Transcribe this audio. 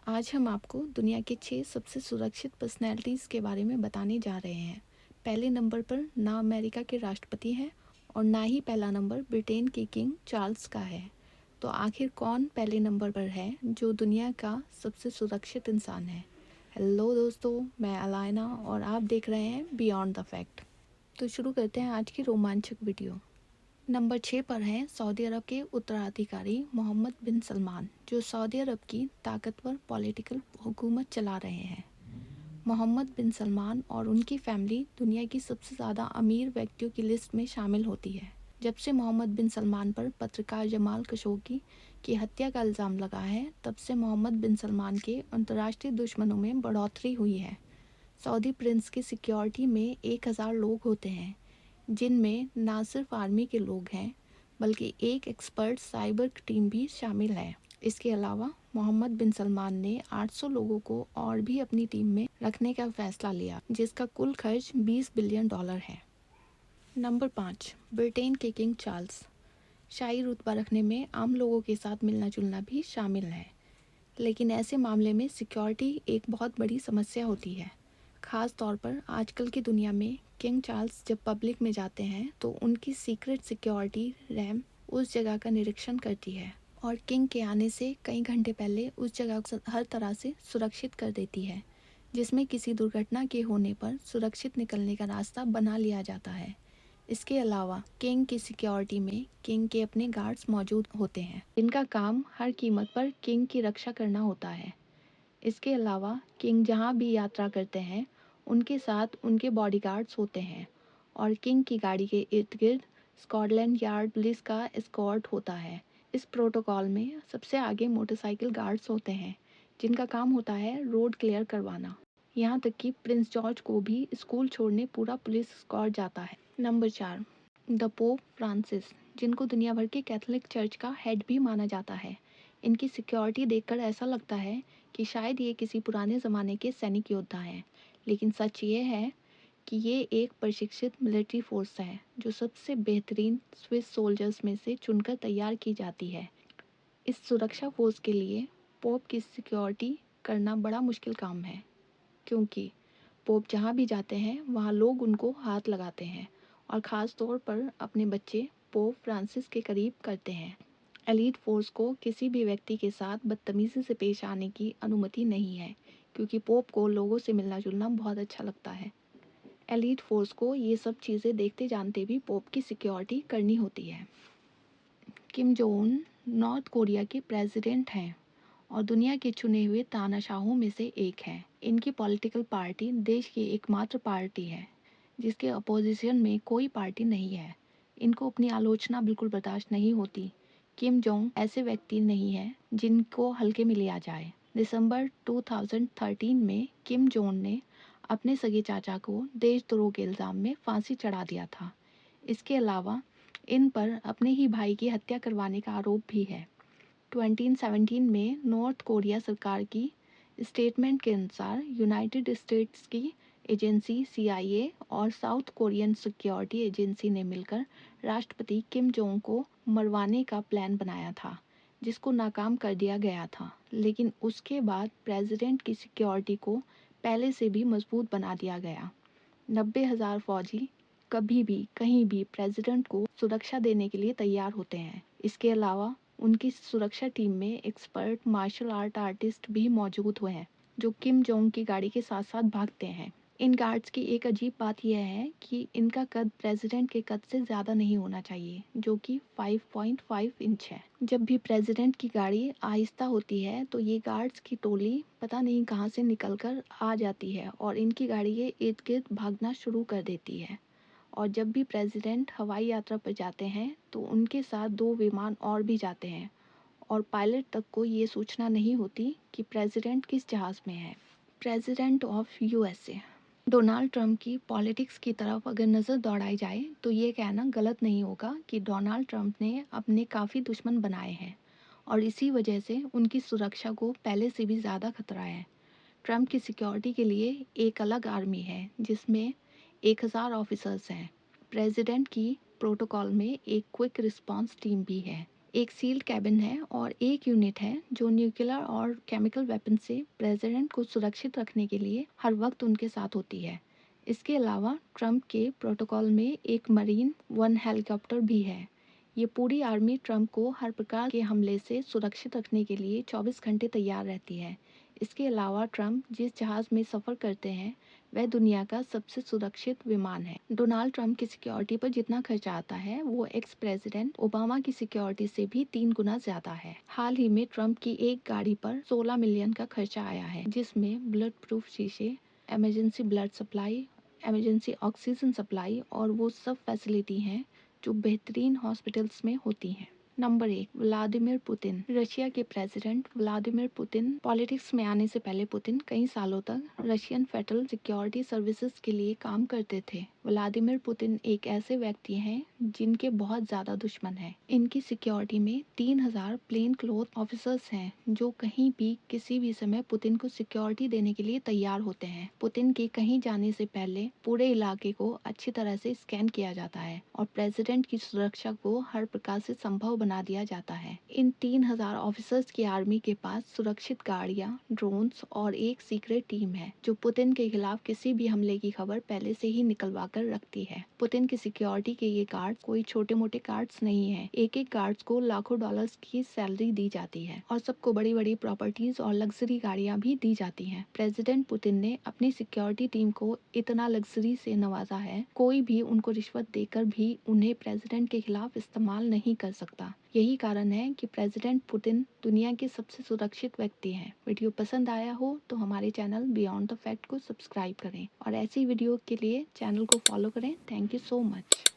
आज हम आपको दुनिया के 6 सबसे सुरक्षित पर्सनैलिटीज़ के बारे में बताने जा रहे हैं। पहले नंबर पर ना अमेरिका के राष्ट्रपति हैं और ना ही पहला नंबर ब्रिटेन के किंग चार्ल्स का है। तो आखिर कौन पहले नंबर पर है जो दुनिया का सबसे सुरक्षित इंसान है? हेलो दोस्तों, मैं अलायना और आप देख रहे हैं बियॉन्ड द फैक्ट। तो शुरू करते हैं आज की रोमांचक वीडियो। नंबर 6 पर हैं सऊदी अरब के उत्तराधिकारी मोहम्मद बिन सलमान, जो सऊदी अरब की ताकतवर पॉलिटिकल हुकूमत चला रहे हैं। मोहम्मद बिन सलमान और उनकी फैमिली दुनिया की सबसे ज़्यादा अमीर व्यक्तियों की लिस्ट में शामिल होती है। जब से मोहम्मद बिन सलमान पर पत्रकार जमाल खशोगी की हत्या का इल्ज़ाम लगा है, तब से मोहम्मद बिन सलमान के अंतर्राष्ट्रीय दुश्मनों में बढ़ोतरी हुई है। सऊदी प्रिंस की सिक्योरिटी में 1000 लोग होते हैं, जिनमें ना सिर्फ आर्मी के लोग हैं बल्कि एक एक्सपर्ट साइबर टीम भी शामिल है। इसके अलावा मोहम्मद बिन सलमान ने 800 लोगों को और भी अपनी टीम में रखने का फैसला लिया, जिसका कुल खर्च $20 बिलियन है। नंबर 5, ब्रिटेन के किंग चार्ल्स। शाही रुतबा रखने में आम लोगों के साथ मिलना जुलना भी शामिल है, लेकिन ऐसे मामले में सिक्योरिटी एक बहुत बड़ी समस्या होती है। ख़ास तौर पर आजकल की दुनिया में किंग चार्ल्स जब पब्लिक में जाते हैं तो उनकी सीक्रेट सिक्योरिटी रैम उस जगह का निरीक्षण करती है और किंग के आने से कई घंटे पहले उस जगह को हर तरह से सुरक्षित कर देती है, जिसमें किसी दुर्घटना के होने पर सुरक्षित निकलने का रास्ता बना लिया जाता है। इसके अलावा किंग की सिक्योरिटी में किंग के अपने गार्ड्स मौजूद होते हैं, जिनका काम हर कीमत पर किंग की रक्षा करना होता है। इसके अलावा किंग जहाँ भी यात्रा करते हैं, उनके साथ उनके बॉडीगार्ड्स होते हैं और किंग की गाड़ी के इर्द गिर्द स्कॉटलैंड यार्ड पुलिस का एस्कॉर्ट होता है। इस प्रोटोकॉल में सबसे आगे मोटरसाइकिल गार्ड्स होते हैं, जिनका काम होता है रोड क्लियर करवाना। यहाँ तक कि प्रिंस जॉर्ज को भी स्कूल छोड़ने पूरा पुलिस एस्कॉर्ट जाता है। नंबर 4, द पोप फ्रांसिस, जिनको दुनिया भर के कैथोलिक चर्च का हेड भी माना जाता है। इनकी सिक्योरिटी देखकर ऐसा लगता है कि शायद ये किसी पुराने ज़माने के सैनिक योद्धा हैं, लेकिन सच ये है कि ये एक प्रशिक्षित मिलिट्री फोर्स है जो सबसे बेहतरीन स्विस सोल्जर्स में से चुनकर तैयार की जाती है। इस सुरक्षा फोर्स के लिए पोप की सिक्योरिटी करना बड़ा मुश्किल काम है, क्योंकि पोप जहाँ भी जाते हैं वहाँ लोग उनको हाथ लगाते हैं और ख़ास तौर पर अपने बच्चे पोप फ्रांसिस के करीब करते हैं। एलीट फोर्स को किसी भी व्यक्ति के साथ बदतमीज़ी से पेश आने की अनुमति नहीं है, क्योंकि पोप को लोगों से मिलना जुलना बहुत अच्छा लगता है। एलीट फोर्स को ये सब चीज़ें देखते जानते भी पोप की सिक्योरिटी करनी होती है। Kim Jong Un north Korea के प्रेसिडेंट हैं और दुनिया के चुने हुए तानाशाहों में से एक हैं। इनकी पॉलिटिकल पार्टी देश की एकमात्र पार्टी है जिसके अपोजिशन में कोई पार्टी नहीं है। इनको अपनी आलोचना बिल्कुल बर्दाश्त नहीं होती। किम जोंग ऐसे व्यक्ति नहीं है जिनको हल्के में लिया जाए। दिसंबर 2013 में किम जोंग ने अपने सगे चाचा को देशद्रोह के इल्ज़ाम में फांसी चढ़ा दिया था। इसके अलावा इन पर अपने ही भाई की हत्या करवाने का आरोप भी है। 2017 में नॉर्थ कोरिया सरकार की स्टेटमेंट के अनुसार यूनाइटेड स्टेट्स की एजेंसी CIA और साउथ कोरियन सिक्योरिटी एजेंसी ने मिलकर राष्ट्रपति किम जोंग को मरवाने का प्लान बनाया था, जिसको नाकाम कर दिया गया था। लेकिन उसके बाद प्रेसिडेंट की सिक्योरिटी को पहले से भी मजबूत बना दिया गया। 90,000 फौजी कभी भी कहीं भी प्रेसिडेंट को सुरक्षा देने के लिए तैयार होते हैं। इसके अलावा उनकी सुरक्षा टीम में एक्सपर्ट मार्शल आर्ट आर्टिस्ट भी मौजूद हुए हैं, जो किम जोंग की गाड़ी के साथ साथ भागते हैं। इन गार्ड्स की एक अजीब बात यह है कि इनका कद प्रेसिडेंट के कद से ज़्यादा नहीं होना चाहिए, जो कि 5.5 इंच है। जब भी प्रेसिडेंट की गाड़ी आहिस्ता होती है तो ये गार्ड्स की टोली पता नहीं कहाँ से निकलकर आ जाती है और इनकी गाड़ी के इर्द गिर्द भागना शुरू कर देती है। और जब भी प्रेसिडेंट हवाई यात्रा पर जाते हैं तो उनके साथ 2 विमान और भी जाते हैं और पायलट तक को ये सूचना नहीं होती कि प्रेसिडेंट किस जहाज़ में है। President of USA Donald Trump की पॉलिटिक्स की तरफ अगर नज़र दौड़ाई जाए तो ये कहना गलत नहीं होगा कि डोनाल्ड ट्रंप ने अपने काफ़ी दुश्मन बनाए हैं और इसी वजह से उनकी सुरक्षा को पहले से भी ज़्यादा खतरा है। ट्रंप की सिक्योरिटी के लिए एक अलग आर्मी है जिसमें 1000 ऑफिसर्स हैं। प्रेसिडेंट की प्रोटोकॉल में एक क्विक रिस्पांस टीम भी है एक सील्ड कैबिन है और एक यूनिट है जो न्यूक्लियर और केमिकल वेपन से प्रेसिडेंट को सुरक्षित रखने के लिए हर वक्त उनके साथ होती है। इसके अलावा ट्रंप के प्रोटोकॉल में एक मरीन वन हेलीकॉप्टर भी है। ये पूरी आर्मी ट्रंप को हर प्रकार के हमले से सुरक्षित रखने के लिए 24 घंटे तैयार रहती है। इसके अलावा ट्रंप जिस जहाज़ में सफ़र करते हैं वह दुनिया का सबसे सुरक्षित विमान है। डोनाल्ड ट्रंप की सिक्योरिटी पर जितना खर्चा आता है वो एक्स प्रेसिडेंट ओबामा की सिक्योरिटी से भी 3 गुना ज़्यादा है। हाल ही में ट्रंप की एक गाड़ी पर 16 मिलियन का खर्चा आया है, जिसमें बुलेट प्रूफ शीशे, emergency blood supply, emergency oxygen supply और वो सब फैसिलिटी हैं जो बेहतरीन हॉस्पिटल्स में होती हैं। Number 1, Vladimir Putin. रशिया के प्रेसिडेंट व्लादिमीर पुतिन पॉलिटिक्स में आने से पहले पुतिन कई सालों तक रशियन फेडरल सिक्योरिटी सर्विसेज के लिए काम करते थे। व्लादिमीर पुतिन एक ऐसे व्यक्ति हैं जिनके बहुत ज़्यादा दुश्मन हैं। इनकी सिक्योरिटी में 3000 प्लेन क्लोथ ऑफिसर्स हैं जो कहीं भी किसी भी समय पुतिन को सिक्योरिटी देने के लिए तैयार होते हैं। पुतिन के कहीं जाने से पहले पूरे इलाके को अच्छी तरह से स्कैन किया जाता है और प्रेसिडेंट की सुरक्षा को हर प्रकार से संभव बना दिया जाता है। इन 3000 ऑफिसर्स की आर्मी के पास सुरक्षित गाड़ियां, ड्रोन्स और एक सीक्रेट टीम है जो पुतिन के खिलाफ किसी भी हमले की खबर पहले से ही निकलवा कर रखती है। पुतिन की सिक्योरिटी के ये गार्ड कोई छोटे मोटे गार्ड्स नहीं है। एक एक गार्ड्स को लाखों डॉलर्स की सैलरी दी जाती है और सबको बड़ी बड़ी प्रॉपर्टीज और लग्जरी गाड़ियां भी दी जाती हैं। प्रेसिडेंट पुतिन ने अपनी सिक्योरिटी टीम को इतना लग्जरी से नवाजा है, कोई भी उनको रिश्वत देकर भी उन्हें प्रेसिडेंट के खिलाफ इस्तेमाल नहीं कर सकता। यही कारण है कि प्रेसिडेंट पुतिन दुनिया के सबसे सुरक्षित व्यक्ति हैं। वीडियो पसंद आया हो तो हमारे चैनल बियॉन्ड द फैक्ट को सब्सक्राइब करें और ऐसी वीडियो के लिए चैनल को फॉलो करें। Thank you so much.